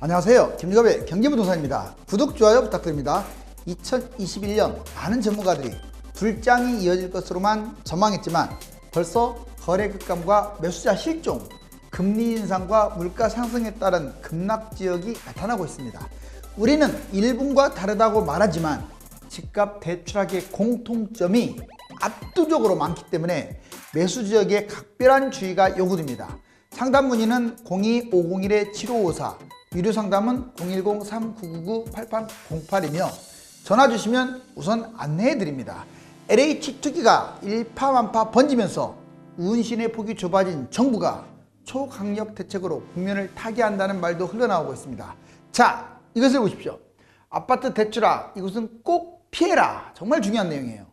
안녕하세요. 김유갑의 경제부동산입니다. 구독, 좋아요 부탁드립니다. 2021년 많은 전문가들이 불장이 이어질 것으로만 전망했지만 벌써 거래 급감과 매수자 실종, 금리 인상과 물가 상승에 따른 급락 지역이 나타나고 있습니다. 우리는 일본과 다르다고 말하지만 집값 대출하기의 공통점이 압도적으로 많기 때문에 매수 지역에 각별한 주의가 요구됩니다. 상담 문의는 02-501-7554, 유료 상담은 010-3999-8808이며 전화 주시면 우선 안내해 드립니다. LH 투기가 일파만파 번지면서 운신의 폭이 좁아진 정부가 초강력 대책으로 국면을 타개한다는 말도 흘러나오고 있습니다. 자, 이것을 보십시오. 아파트 대출아, 이것은 꼭 피해라. 정말 중요한 내용이에요.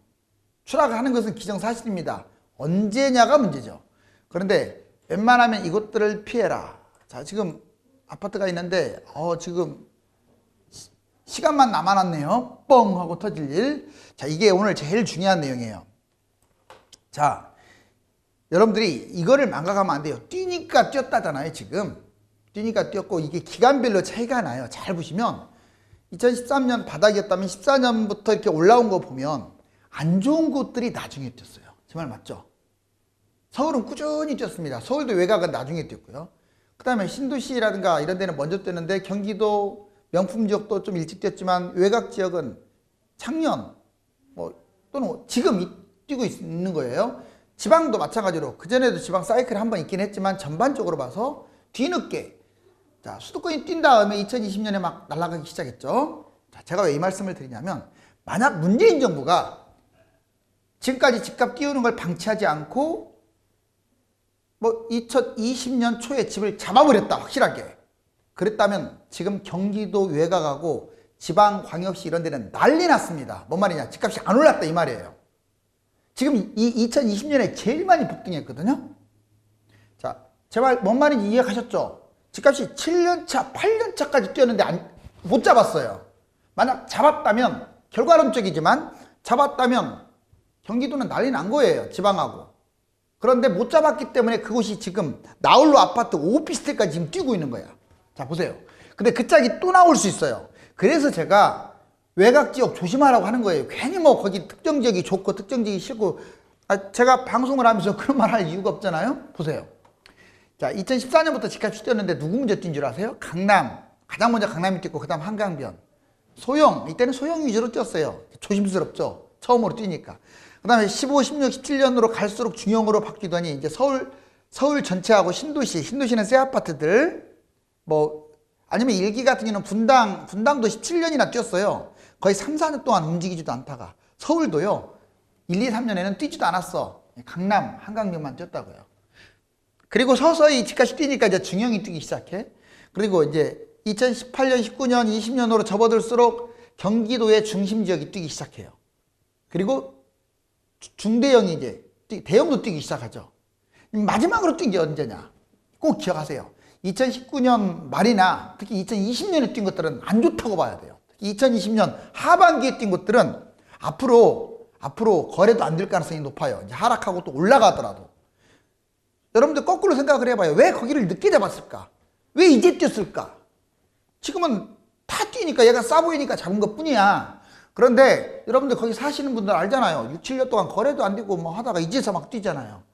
추락하는 것은 기정사실입니다. 언제냐가 문제죠. 그런데 웬만하면 이것들을 피해라. 자, 지금 아파트가 있는데 지금 시간만 남아났네요. 뻥 하고 터질 일. 자, 이게 오늘 제일 중요한 내용이에요. 자, 여러분들이 이거를 망각하면 안 돼요. 뛰니까 뛰었다잖아요. 지금 뛰니까 뛰었고 이게 기간별로 차이가 나요. 잘 보시면 2013년 바닥이었다면 14년부터 이렇게 올라온 거 보면 안 좋은 곳들이 나중에 뛰었어요. 제 말 맞죠? 서울은 꾸준히 뛰었습니다. 서울도 외곽은 나중에 뛰었고요. 그 다음에 신도시라든가 이런 데는 먼저 뛰었는데 경기도 명품 지역도 좀 일찍 뛰었지만 외곽 지역은 작년 또는 지금 뛰고 있는 거예요. 지방도 마찬가지로 그전에도 지방 사이클 한번 있긴 했지만 전반적으로 봐서 뒤늦게 자, 수도권이 뛴 다음에 2020년에 막 날아가기 시작했죠. 자, 제가 왜 이 말씀을 드리냐면 만약 문재인 정부가 지금까지 집값 띄우는 걸 방치하지 않고 2020년 초에 집을 잡아버렸다 확실하게 그랬다면 지금 경기도 외곽하고 지방광역시 이런 데는 난리 났습니다. 뭔 말이냐, 집값이 안 올랐다 이 말이에요. 지금 이 2020년에 제일 많이 폭등했거든요. 자, 제 말 뭔 말인지 이해하셨죠? 집값이 7년차 8년차까지 뛰었는데 못 잡았어요. 만약 잡았다면 결과론적이지만 잡았다면 경기도는 난리 난 거예요. 지방하고. 그런데 못 잡았기 때문에 그곳이 지금 나홀로 아파트 오피스텔까지 지금 뛰고 있는 거야. 자, 보세요. 근데 그 짝이 또 나올 수 있어요. 그래서 제가 외곽 지역 조심하라고 하는 거예요. 괜히 거기 특정 지역이 좋고 특정 지역이 싫고 제가 방송을 하면서 그런 말 할 이유가 없잖아요. 보세요. 자, 2014년부터 집값이 뛰었는데 누구 먼저 뛴 줄 아세요? 강남. 가장 먼저 강남이 뛰고 그 다음 한강변. 소형. 이때는 소형 위주로 뛰었어요. 조심스럽죠. 처음으로 뛰니까. 그 다음에 15, 16, 17년으로 갈수록 중형으로 바뀌더니 이제 서울 전체하고 신도시는 새 아파트들 아니면 일기 같은 경우는 분당도 17년이나 뛰었어요. 거의 3, 4년 동안 움직이지도 않다가 서울도요 1, 2, 3년에는 뛰지도 않았어. 강남, 한강변만 뛰었다고요. 그리고 서서히 집값이 뛰니까 이제 중형이 뛰기 시작해. 그리고 이제 2018년, 19년, 20년으로 접어들수록 경기도의 중심 지역이 뛰기 시작해요. 그리고 중대형이 이제 대형도 뛰기 시작하죠. 마지막으로 뛴 게 언제냐? 꼭 기억하세요. 2019년 말이나 특히 2020년에 뛴 것들은 안 좋다고 봐야 돼요. 특히 2020년 하반기에 뛴 것들은 앞으로 거래도 안 될 가능성이 높아요. 이제 하락하고 또 올라가더라도. 여러분들 거꾸로 생각을 해봐요. 왜 거기를 늦게 잡았을까? 왜 이제 뛰었을까? 지금은 다 뛰니까 얘가 싸 보이니까 잡은 것 뿐이야. 그런데 여러분들 거기 사시는 분들 알잖아요. 6, 7년 동안 거래도 안 되고 하다가 이제서 막 뛰잖아요.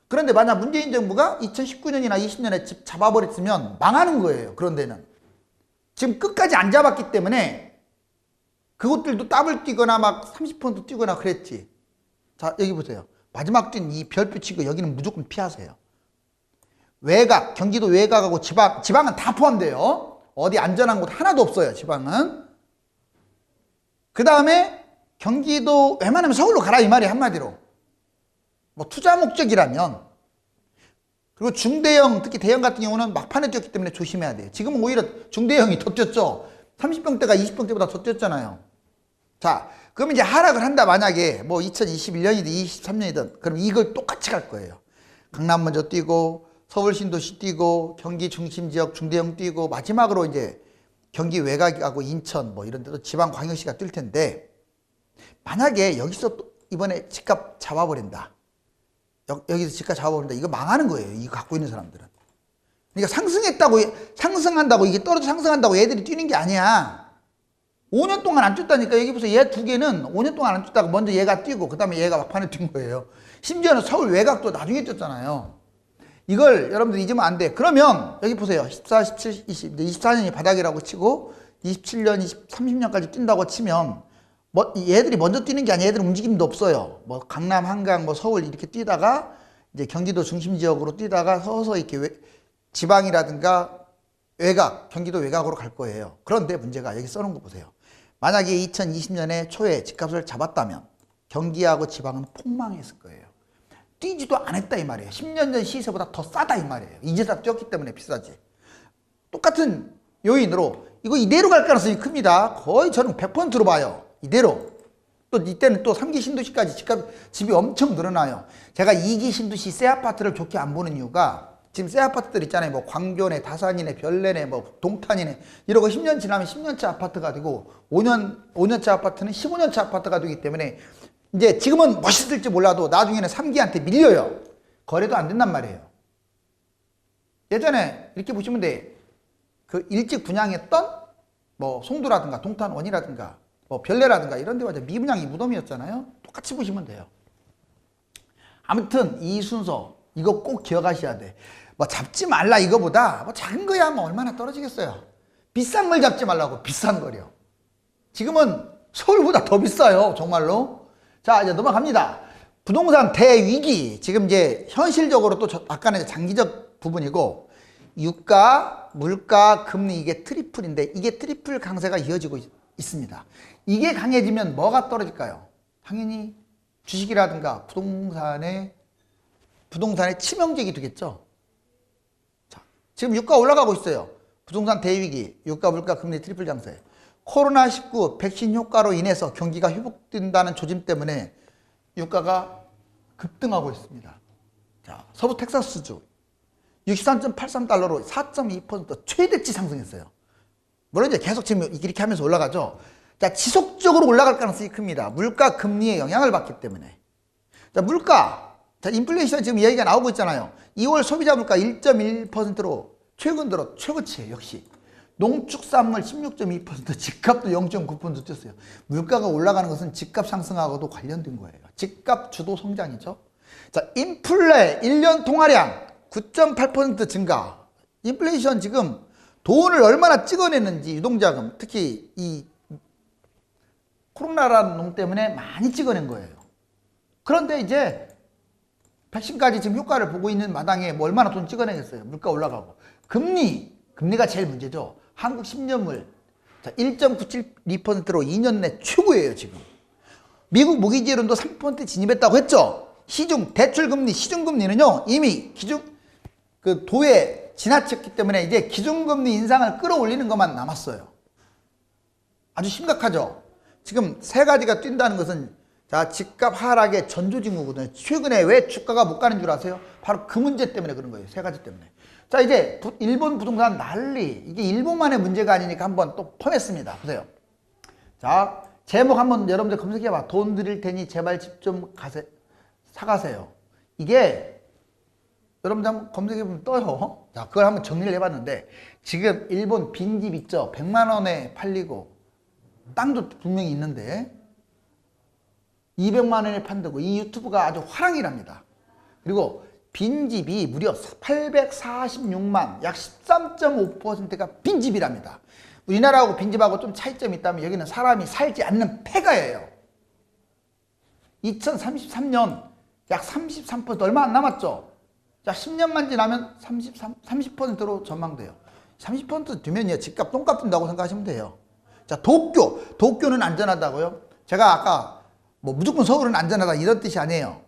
그런데 만약 문재인 정부가 2019년이나 20년에 집 잡아버렸으면 망하는 거예요. 그런 데는. 지금 끝까지 안 잡았기 때문에 그것들도 더블 뛰거나 막 30% 뛰거나 그랬지. 자, 여기 보세요. 마지막 뛴 이 별표 치고 여기는 무조건 피하세요. 외곽, 경기도 외곽하고 지방은 다 포함돼요. 어디 안전한 곳 하나도 없어요. 지방은. 그 다음에 경기도 웬만하면 서울로 가라 이 말이 한마디로. 투자 목적이라면. 그리고 중대형, 특히 대형 같은 경우는 막판에 뛰었기 때문에 조심해야 돼요. 지금은 오히려 중대형이 더 뛰었죠. 30평대가 20평대보다 더 뛰었잖아요. 자, 그럼 이제 하락을 한다. 만약에 2021년이든 23년이든 그럼 이걸 똑같이 갈 거예요. 강남 먼저 뛰고 서울 신도시 뛰고 경기 중심 지역 중대형 뛰고 마지막으로 이제 경기 외곽하고 인천 이런 데도 지방 광역시가 뛸 텐데 만약에 여기서 또 이번에 집값 잡아버린다. 여기서 집값 잡아버린다. 이거 망하는 거예요. 이거 갖고 있는 사람들은. 그러니까 상승한다고 이게 떨어져 상승한다고 얘들이 뛰는 게 아니야. 5년 동안 안 뛰었다니까. 여기 보세요. 얘 두 개는 5년 동안 안 뛰었다가 먼저 얘가 뛰고 그 다음에 얘가 막판에 뛴 거예요. 심지어는 서울 외곽도 나중에 뛰었잖아요. 이걸 여러분들 잊으면 안 돼. 그러면 여기 보세요. 14, 17, 20, 24년이 바닥이라고 치고 27년, 30년까지 뛴다고 치면 뭐 얘들이 먼저 뛰는 게 아니야. 얘들은 움직임도 없어요. 뭐 강남, 한강, 뭐 서울 이렇게 뛰다가 이제 경기도 중심 지역으로 뛰다가 서서히 이렇게 지방이라든가 외곽, 경기도 외곽으로 갈 거예요. 그런데 문제가 여기 써놓은 거 보세요. 만약에 2020년에 초에 집값을 잡았다면 경기하고 지방은 폭망했을 거예요. 뛰지도 않았다 이 말이에요. 10년 전 시세보다 더 싸다 이 말이에요. 이제 다 뛰었기 때문에 비싸지. 똑같은 요인으로 이거 이대로 갈 가능성이 큽니다. 거의 저는 100%로 봐요. 이대로. 또 이때는 또 3기 신도시까지 집이 엄청 늘어나요. 제가 2기 신도시 새 아파트를 좋게 안 보는 이유가 지금 새 아파트들 있잖아요. 뭐 광교네, 다산이네, 별내네, 뭐 동탄이네 이러고 10년 지나면 10년차 아파트가 되고 5년차 아파트는 15년차 아파트가 되기 때문에 이제 지금은 멋있을지 몰라도 나중에는 3기한테 밀려요. 거래도 안 된단 말이에요. 예전에 이렇게 보시면 돼. 그 일찍 분양했던 뭐 송도라든가 동탄원이라든가 뭐 별내라든가 이런 데가 미분양이 무덤이었잖아요. 똑같이 보시면 돼요. 아무튼 이 순서 이거 꼭 기억하셔야 돼. 뭐 잡지 말라 이거보다 뭐 작은 거야 뭐 얼마나 떨어지겠어요. 비싼 걸 잡지 말라고. 비싼 거요. 지금은 서울보다 더 비싸요. 정말로. 자, 이제 넘어갑니다. 부동산 대위기. 지금 이제 현실적으로 또 아까는 장기적 부분이고 유가, 물가, 금리 이게 트리플인데 이게 트리플 강세가 이어지고 있습니다. 이게 강해지면 뭐가 떨어질까요? 당연히 주식이라든가 부동산의 치명적이 되겠죠. 자, 지금 유가 올라가고 있어요. 부동산 대위기, 유가, 물가, 금리 트리플 강세. 코로나19 백신 효과로 인해서 경기가 회복된다는 조짐 때문에 유가가 급등하고 있습니다. 자, 서부 텍사스주 63.83달러로 4.2% 최대치 상승했어요. 물론 이제 계속 지금 이렇게 하면서 올라가죠. 자, 지속적으로 올라갈 가능성이 큽니다. 물가, 금리의 영향을 받기 때문에. 자, 물가. 자, 인플레이션 지금 이야기가 나오고 있잖아요. 2월 소비자 물가 1.1%로 최근 들어 최고치예요. 역시. 농축산물 16.2%, 집값도 0.9% 뛰었어요. 물가가 올라가는 것은 집값 상승하고도 관련된 거예요. 집값 주도 성장이죠. 자, 인플레 1년 통화량 9.8% 증가. 인플레이션 지금 돈을 얼마나 찍어내는지 유동자금, 특히 이 코로나라는 놈 때문에 많이 찍어낸 거예요. 그런데 이제 백신까지 지금 효과를 보고 있는 마당에 뭐 얼마나 돈 찍어내겠어요. 물가 올라가고. 금리가 제일 문제죠. 한국 10년물 1.972%로 2년 내 최고예요. 지금 미국 모기지론도 3% 진입했다고 했죠. 시중 대출금리, 시중금리는요 이미 기준 그 도에 지나쳤기 때문에 이제 기준금리 인상을 끌어올리는 것만 남았어요. 아주 심각하죠. 지금 세 가지가 뛴다는 것은 자, 집값 하락의 전조징후거든요. 최근에 왜 주가가 못 가는 줄 아세요? 바로 그 문제 때문에 그런 거예요. 세 가지 때문에. 자, 이제 일본 부동산 난리. 이게 일본만의 문제가 아니니까 한번 또 펌했습니다. 보세요. 자, 제목 한번 여러분들 검색해봐. 돈 드릴 테니 제발 집 좀 사가세요. 이게 여러분들 한번 검색해보면 떠요. 자, 그걸 한번 정리를 해봤는데 지금 일본 빈집 있죠? 100만 원에 팔리고 땅도 분명히 있는데 200만 원에 판다고 이 유튜브가 아주 화랑이랍니다. 그리고 빈집이 무려 846만, 약 13.5%가 빈집이랍니다. 우리나라하고 빈집하고 좀 차이점이 있다면 여기는 사람이 살지 않는 폐가예요. 2033년 약 33% 얼마 안 남았죠. 자, 10년만 지나면 30%로 전망돼요. 30% 되면요 집값 똥값 든다고 생각하시면 돼요. 자, 도쿄는 안전하다고요? 제가 아까 뭐 무조건 서울은 안전하다 이런 뜻이 아니에요.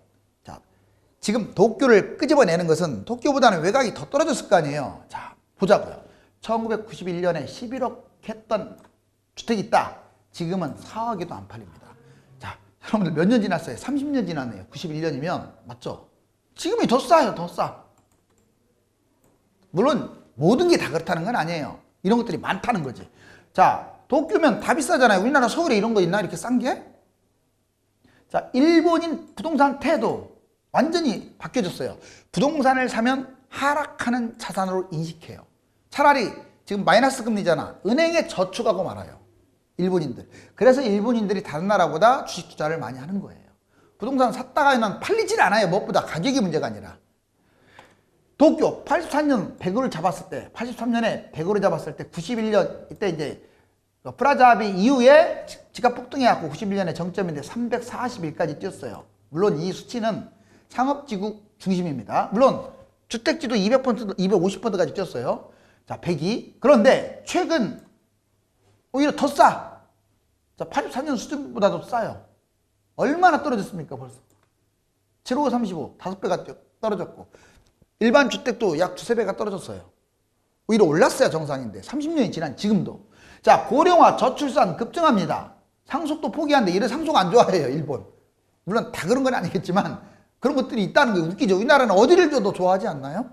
자, 지금 도쿄를 끄집어내는 것은 도쿄보다는 외곽이 더 떨어졌을 거 아니에요. 자, 보자고요. 1991년에 11억 했던 주택이 있다. 지금은 4억에도 안 팔립니다. 자, 여러분들 몇 년 지났어요? 30년 지났네요. 91년이면 맞죠? 지금이 더 싸요. 더 싸. 물론 모든 게 다 그렇다는 건 아니에요. 이런 것들이 많다는 거지. 자, 도쿄면 다 비싸잖아요. 우리나라 서울에 이런 거 있나? 이렇게 싼 게? 자, 일본인 부동산 태도 완전히 바뀌어졌어요. 부동산을 사면 하락하는 자산으로 인식해요. 차라리 지금 마이너스 금리잖아. 은행에 저축하고 말아요. 일본인들. 그래서 일본인들이 다른 나라보다 주식 투자를 많이 하는 거예요. 부동산 샀다가는 팔리질 않아요. 무엇보다 가격이 문제가 아니라. 도쿄 84년 100으로 잡았을 때, 83년에 100으로 잡았을 때 91년 이때 이제 프라자 합의 이후에 집값 폭등해갖고 91년에 정점인데 341까지 뛰었어요. 물론 이 수치는 상업지구 중심입니다. 물론 주택지도 200%, 250%까지 뛰었어요. 자, 100이. 그런데 최근 오히려 더 싸. 자, 84년 수준보다도 싸요. 얼마나 떨어졌습니까, 벌써? 75, 35, 5배가 떨어졌고. 일반 주택도 약 2~3배가 떨어졌어요. 오히려 올랐어야 정상인데 30년이 지난 지금도. 자, 고령화 저출산 급증합니다. 상속도 포기하는데 이런 상속 안 좋아해요, 일본. 물론 다 그런 건 아니겠지만 그런 것들이 있다는 게 웃기죠. 우리나라는 어디를 줘도 좋아하지 않나요?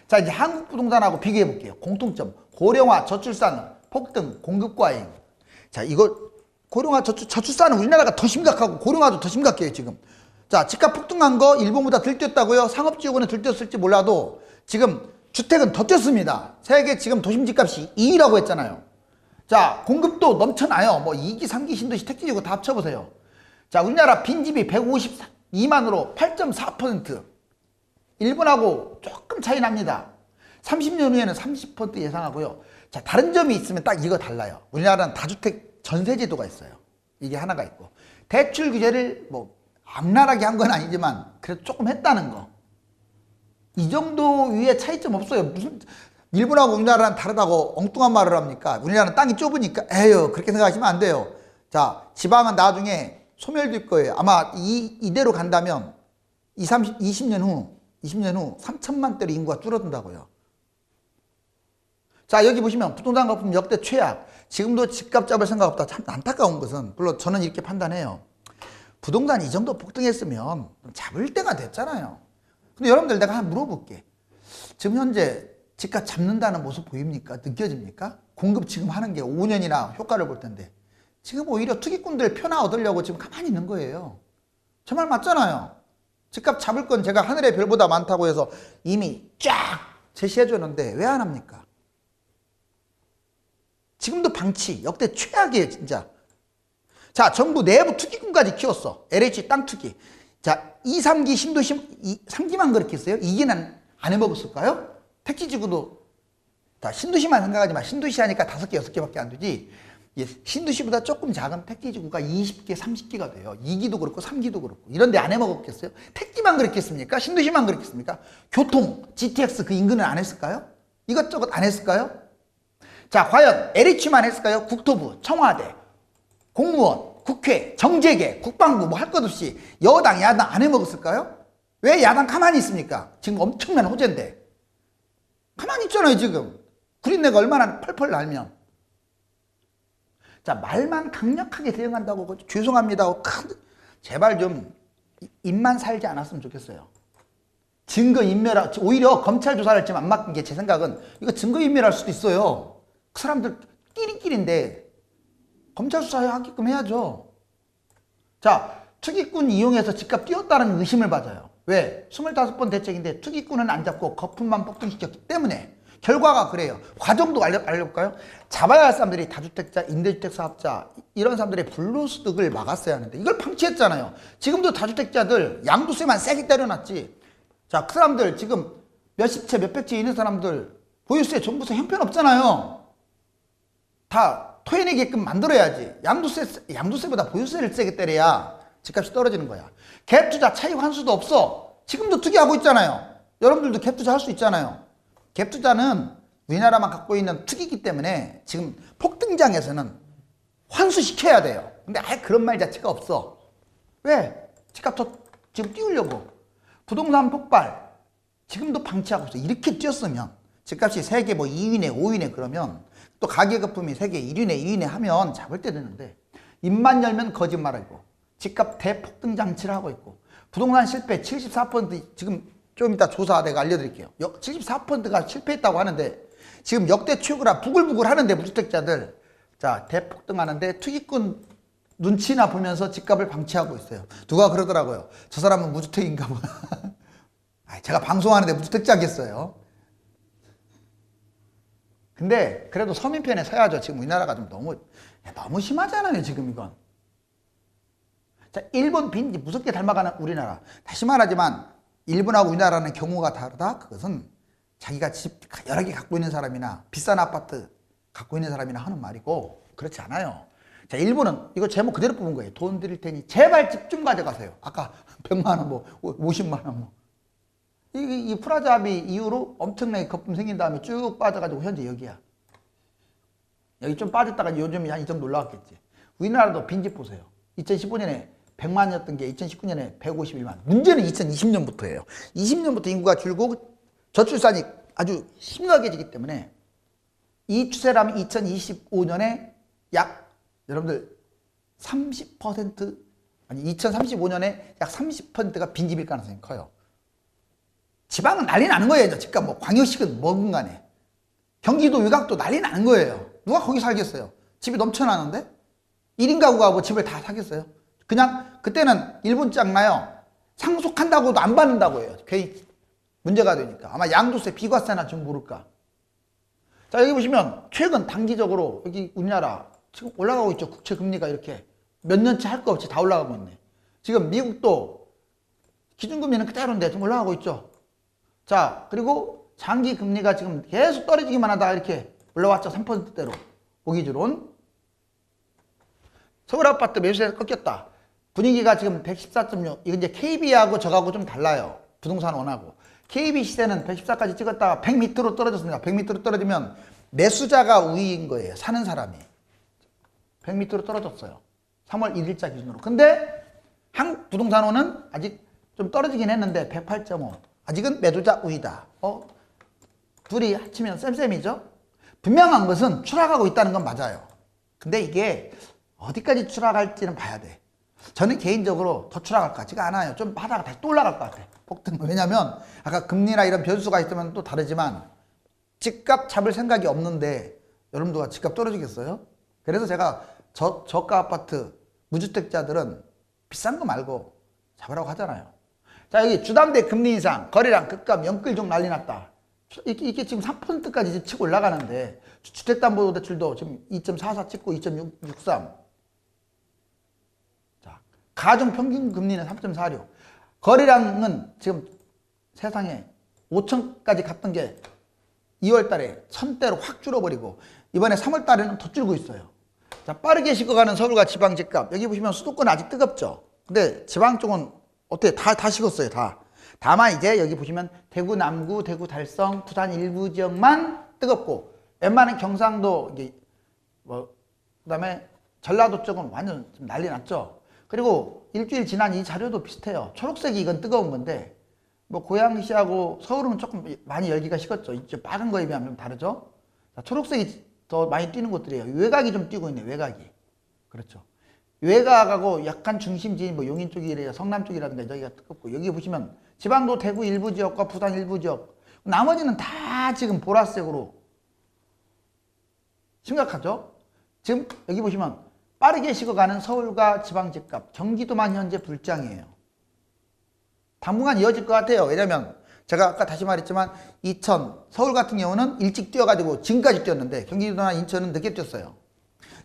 자, 이제 한국 부동산하고 비교해 볼게요. 공통점. 고령화 저출산 폭등 공급 과잉. 자, 이거 고령화 저출산은 우리나라가 더 심각하고 고령화도 더 심각해요, 지금. 자, 집값 폭등한 거 일본보다 덜 뛰었다고요? 상업지역은 덜 뛰었을지 몰라도 지금 주택은 더 뛰었습니다. 세계 지금 도심 집값이 2위라고 했잖아요. 자, 공급도 넘쳐나요. 뭐 2기, 3기 신도시, 택지지구 다 합쳐보세요. 자, 우리나라 빈집이 152만으로 8.4%. 일본하고 조금 차이 납니다. 30년 후에는 30% 예상하고요. 자, 다른 점이 있으면 딱 이거 달라요. 우리나라는 다주택 전세제도가 있어요. 이게 하나가 있고. 대출 규제를 뭐 악랄하게 한 건 아니지만 그래도 조금 했다는 거. 이 정도 위에 차이점 없어요. 무슨 일본하고 우리나라는 다르다고 엉뚱한 말을 합니까? 우리나라는 땅이 좁으니까 에휴 그렇게 생각하시면 안 돼요. 자, 지방은 나중에 소멸될 거예요. 아마 이대로 간다면 20년 후 3천만 대로 인구가 줄어든다고요. 자, 여기 보시면 부동산 거품 역대 최악. 지금도 집값 잡을 생각 없다. 참 안타까운 것은 물론 저는 이렇게 판단해요. 부동산 이 정도 폭등했으면 잡을 때가 됐잖아요. 근데 여러분들 내가 하나 물어볼게. 지금 현재 집값 잡는다는 모습 보입니까? 느껴집니까? 공급 지금 하는 게 5년이나 효과를 볼 텐데 지금 오히려 투기꾼들 표나 얻으려고 지금 가만히 있는 거예요. 저 말 맞잖아요. 집값 잡을 건 제가 하늘의 별보다 많다고 해서 이미 쫙 제시해 줬는데 왜 안 합니까? 지금도 방치 역대 최악이에요, 진짜. 자, 정부 내부 투기꾼까지 키웠어. LH 땅 투기. 자, 2, 3기 신도시 3기만 그렇게 했어요? 2기는 안 해먹었을까요? 택지지구도. 자, 신도시만 생각하지 마. 신도시 하니까 5개, 6개밖에 안 되지. 신도시보다 조금 작은 택지지구가 20개, 30개가 돼요. 2기도 그렇고 3기도 그렇고. 이런데 안 해먹었겠어요? 택지만 그렇게 했습니까? 신도시만 그렇게 했습니까? 교통, GTX 그 인근은 안 했을까요? 이것저것 안 했을까요? 자, 과연 LH만 했을까요? 국토부, 청와대, 공무원, 국회, 정재계, 국방부 뭐 할 것 없이 여당, 야당 안 해먹었을까요? 왜 야당 가만히 있습니까? 지금 엄청난 호재인데. 가만히 있잖아요, 지금. 구린내가 얼마나 펄펄 날면. 자, 말만 강력하게 대응한다고 죄송합니다. 제발 좀 입만 살지 않았으면 좋겠어요. 증거인멸, 오히려 검찰 조사를 지금 안 맡긴 게 제 생각은 이거 증거인멸할 수도 있어요. 그 사람들 끼리끼리인데 검찰 수사하게끔 해야죠. 자, 투기꾼 이용해서 집값 뛰었다는 의심을 받아요. 왜? 25번 대책인데 투기꾼은 안 잡고 거품만 폭등시켰기 때문에 결과가 그래요. 과정도 알려볼까요? 잡아야 할 사람들이 다주택자, 임대주택 사업자 이런 사람들의 불로소득을 막았어야 하는데 이걸 방치했잖아요. 지금도 다주택자들 양도세만 세게 때려놨지. 자, 그 사람들 지금 몇십 채, 몇백 채 있는 사람들 보유세, 종부세 형편없잖아요. 다 토해내게끔 만들어야지. 양도세보다 보유세를 세게 때려야 집값이 떨어지는 거야. 갭투자 차익 환수도 없어. 지금도 투기하고 있잖아요. 여러분들도 갭투자 할 수 있잖아요. 갭투자는 우리나라만 갖고 있는 투기이기 때문에 지금 폭등장에서는 환수시켜야 돼요. 근데 아예 그런 말 자체가 없어. 왜? 집값 더 지금 띄우려고. 부동산 폭발 지금도 방치하고 있어. 이렇게 뛰었으면 집값이 세계 뭐 2위네 5위네 그러면 또 가계거품이 세계 1위네 2위네 하면 잡을 때 되는데 입만 열면 거짓말하고 집값 대폭등 장치를 하고 있고 부동산 실패 74% 지금 좀 이따 조사 내가 알려드릴게요. 74%가 실패했다고 하는데 지금 역대 최고라 부글부글 하는데 무주택자들 자 대폭등하는데 투기꾼 눈치나 보면서 집값을 방치하고 있어요. 누가 그러더라고요. 저 사람은 무주택인가 보다. 제가 방송하는데 무턱대하겠어요. 근데 그래도 서민 편에 서야죠. 지금 우리나라가 좀 너무 심하잖아요. 지금 이건. 자, 일본 빈집 무섭게 닮아가는 우리나라. 다시 말하지만 일본하고 우리나라는 경우가 다르다. 그것은 자기가 집 여러 개 갖고 있는 사람이나 비싼 아파트 갖고 있는 사람이나 하는 말이고 그렇지 않아요. 자, 일본은 이거 제목 그대로 뽑은 거예요. 돈 드릴 테니 제발 집 좀 가져가세요. 아까 100만 원, 50만 원 이 프라자 합의 이후로 엄청나게 거품 생긴 다음에 쭉 빠져가지고 현재 여기야. 여기 좀 빠졌다가 요즘이 한 이 정도 올라왔겠지. 우리나라도 빈집 보세요. 2015년에 100만이었던 게 2019년에 151만. 문제는 2020년부터예요. 20년부터 인구가 줄고 저출산이 아주 심각해지기 때문에 이 추세라면 2025년에 약 여러분들 30% 아니 2035년에 약 30%가 빈집일 가능성이 커요. 지방은 난리 나는 거예요. 집값 뭐 광역시든 뭐든 간에. 경기도 외곽도 난리 나는 거예요. 누가 거기 살겠어요? 집이 넘쳐나는데? 1인 가구가 뭐 집을 다 사겠어요? 그냥 그때는 일본 짱나요. 상속한다고도 안 받는다고 해요. 괜히 문제가 되니까. 아마 양도세, 비과세나 좀 모를까. 자, 여기 보시면 최근 단기적으로 여기 우리나라 지금 올라가고 있죠. 국채 금리가 이렇게 몇 년째 할 거 없이 다 올라가고 있네. 지금 미국도 기준금리는 그대로인데 좀 올라가고 있죠. 자, 그리고 장기 금리가 지금 계속 떨어지기만 하다가 이렇게 올라왔죠. 3%대로. 보기주론. 서울 아파트 매수세에서 꺾였다. 분위기가 지금 114.6. 이건 이제 KB하고 저하고 좀 달라요. 부동산 원하고. KB 시세는 114까지 찍었다가 100 밑으로 떨어졌습니다. 100 밑으로 떨어지면 매수자가 우위인 거예요. 사는 사람이. 100 밑으로 떨어졌어요. 3월 1일자 기준으로. 근데 한국 부동산원은 아직 좀 떨어지긴 했는데 108.5. 아직은 매도자 우위다. 둘이 합치면 쌤쌤이죠? 분명한 것은 추락하고 있다는 건 맞아요. 근데 이게 어디까지 추락할지는 봐야 돼. 저는 개인적으로 더 추락할 것 같지가 않아요. 좀 하다가 다시 또 올라갈 것 같아. 폭등. 왜냐면 아까 금리나 이런 변수가 있으면 또 다르지만 집값 잡을 생각이 없는데 여러분들과 집값 떨어지겠어요? 그래서 제가 저가 아파트 무주택자들은 비싼 거 말고 잡으라고 하잖아요. 자, 여기 주담대 금리 인상, 거래량 급감, 연끌종 난리 났다. 이게 지금 3%까지 치고 올라가는데 주택담보대출도 지금 2.44 찍고 2.63. 자, 가중 평균 금리는 3.46. 거래량은 지금 세상에 5천까지 갔던 게 2월 달에 1000대로 확 줄어버리고 이번에 3월 달에는 더 줄고 있어요. 자, 빠르게 식어가는 서울과 지방 집값. 여기 보시면 수도권 아직 뜨겁죠. 근데 지방 쪽은 어떻게 다 식었어요. 다. 다만 이제 여기 보시면 대구 남구, 대구 달성, 부산 일부 지역만 뜨겁고 웬만한 경상도 이게 그다음에 전라도 쪽은 완전 좀 난리 났죠. 그리고 일주일 지난 이 자료도 비슷해요. 초록색이 이건 뜨거운 건데 뭐 고양시하고 서울은 조금 많이 열기가 식었죠. 이제 빨간 거에 비하면 좀 다르죠. 자, 초록색이 더 많이 뛰는 곳들이에요. 외곽이 좀 뛰고 있네. 외곽이. 그렇죠. 외곽하고 약간 중심지인 뭐 용인 쪽이래요. 성남 쪽이라든가 여기가 뜨겁고 여기 보시면 지방도 대구 일부 지역과 부산 일부 지역 나머지는 다 지금 보라색으로 심각하죠. 지금 여기 보시면 빠르게 식어가는 서울과 지방 집값 경기도만 현재 불장이에요. 당분간 이어질 것 같아요. 왜냐면 제가 아까 다시 말했지만 서울 같은 경우는 일찍 뛰어가지고 지금까지 뛰었는데 경기도나 인천은 늦게 뛰었어요.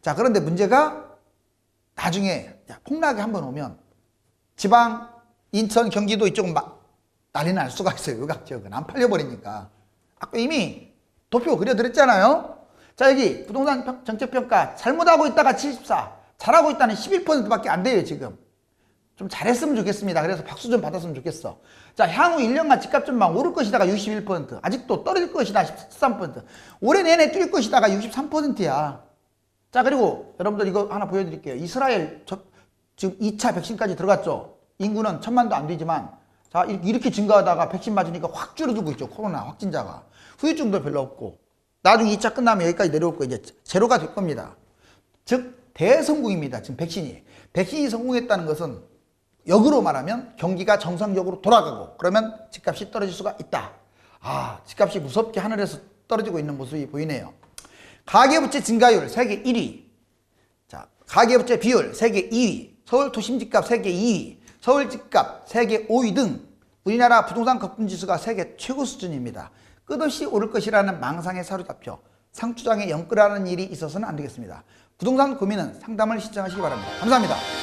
자, 그런데 문제가 나중에 폭락이 한번 오면 지방, 인천, 경기도 이쪽은 난리 날 수가 있어요. 외곽 지역은 안 팔려버리니까. 아까 이미 도표 그려드렸잖아요. 자, 여기 부동산 정책평가 잘못하고 있다가 74, 잘하고 있다는 11%밖에 안 돼요. 지금 좀 잘했으면 좋겠습니다. 그래서 박수 좀 받았으면 좋겠어. 자, 향후 1년간 집값 전망 오를 것이다가 61%, 아직도 떨어질 것이다 13%, 올해 내내 뛸 것이다가 63%야. 자, 그리고 여러분들 이거 하나 보여드릴게요. 이스라엘 지금 2차 백신까지 들어갔죠. 인구는 1000만도 안 되지만 자, 이렇게 증가하다가 백신 맞으니까 확 줄어들고 있죠. 코로나 확진자가. 후유증도 별로 없고 나중에 2차 끝나면 여기까지 내려올 거 이제 제로가 될 겁니다. 즉 대성공입니다. 지금 백신이 성공했다는 것은 역으로 말하면 경기가 정상적으로 돌아가고 그러면 집값이 떨어질 수가 있다. 아, 집값이 무섭게 하늘에서 떨어지고 있는 모습이 보이네요. 가계부채 증가율 세계 1위. 자, 가계부채 비율 세계 2위. 서울 도심 집값 세계 2위. 서울 집값 세계 5위 등 우리나라 부동산 거품지수가 세계 최고 수준입니다. 끝없이 오를 것이라는 망상에 사로잡혀 상투장에 연끌하는 일이 있어서는 안 되겠습니다. 부동산 고민은 상담을 신청하시기 바랍니다. 감사합니다.